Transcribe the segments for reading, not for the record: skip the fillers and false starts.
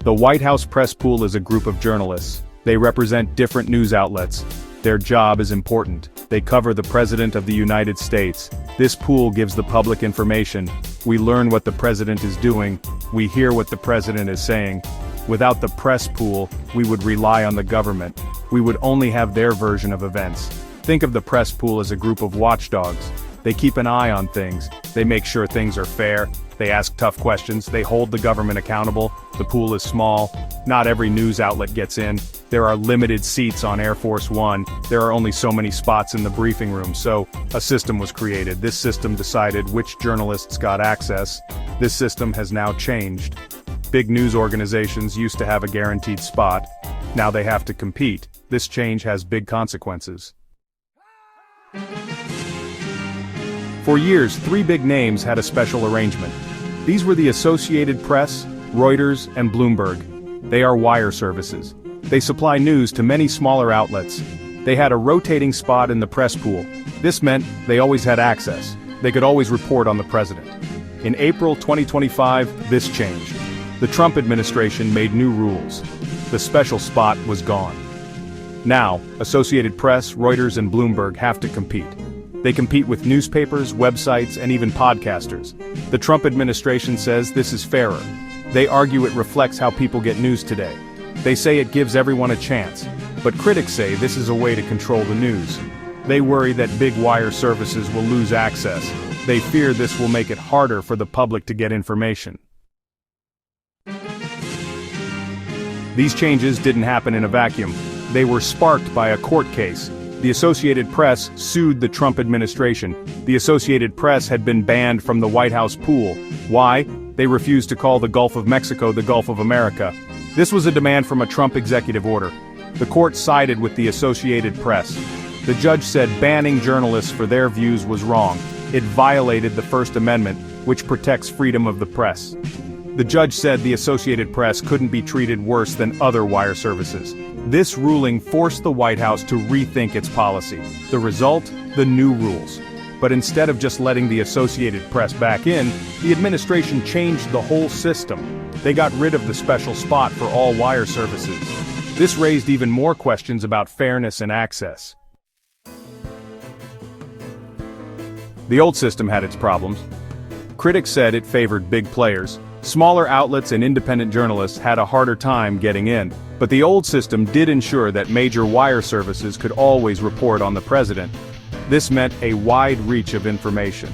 The White House press pool is a group of journalists. They represent different news outlets. Their job is important. They cover the President of the United States. This pool gives the public information. We learn what the President is doing. We hear what the President is saying. Without the press pool, we would rely on the government. We would only have their version of events. Think of the press pool as a group of watchdogs. They keep an eye on things. They make sure things are fair. They ask tough questions. They hold the government accountable. The pool is small. Not every news outlet gets in. There are limited seats on Air Force One. There are only so many spots in the briefing room, so a system was created. This system decided which journalists got access. This system has now changed. Big news organizations used to have a guaranteed spot. Now they have to compete. This change has big consequences. For years, three big names had a special arrangement. These were the Associated Press, Reuters, and Bloomberg. They are wire services. They supply news to many smaller outlets. They had a rotating spot in the press pool. This meant they always had access. They could always report on the president. In April 2025, this changed. The Trump administration made new rules. The special spot was gone. Now, Associated Press, Reuters, and Bloomberg have to compete. They compete with newspapers, websites, and even podcasters. The Trump administration says this is fairer. They argue it reflects how people get news today. They say it gives everyone a chance. But critics say this is a way to control the news. They worry that big wire services will lose access. They fear this will make it harder for the public to get information. These changes didn't happen in a vacuum. They were sparked by a court case. The Associated Press sued the Trump administration. The Associated Press had been banned from the White House pool. Why? They refused to call the Gulf of Mexico the Gulf of America. This was a demand from a Trump executive order. The court sided with the Associated Press. The judge said banning journalists for their views was wrong. It violated the First Amendment, which protects freedom of the press. The judge said the Associated Press couldn't be treated worse than other wire services. This ruling forced the White House to rethink its policy. The result? The new rules. But instead of just letting the Associated Press back in, the administration changed the whole system. They got rid of the special spot for all wire services. This raised even more questions about fairness and access. The old system had its problems. Critics said it favored big players. Smaller outlets and independent journalists had a harder time getting in. But the old system did ensure that major wire services could always report on the president. This meant a wide reach of information.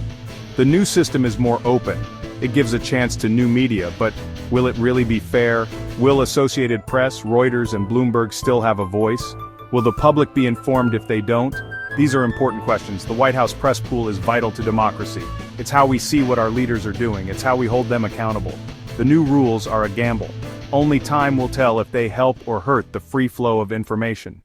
The new system is more open. It gives a chance to new media, but will it really be fair? Will Associated Press, Reuters, and Bloomberg still have a voice? Will the public be informed if they don't? These are important questions. The White House press pool is vital to democracy. It's how we see what our leaders are doing. It's how we hold them accountable. The new rules are a gamble. Only time will tell if they help or hurt the free flow of information.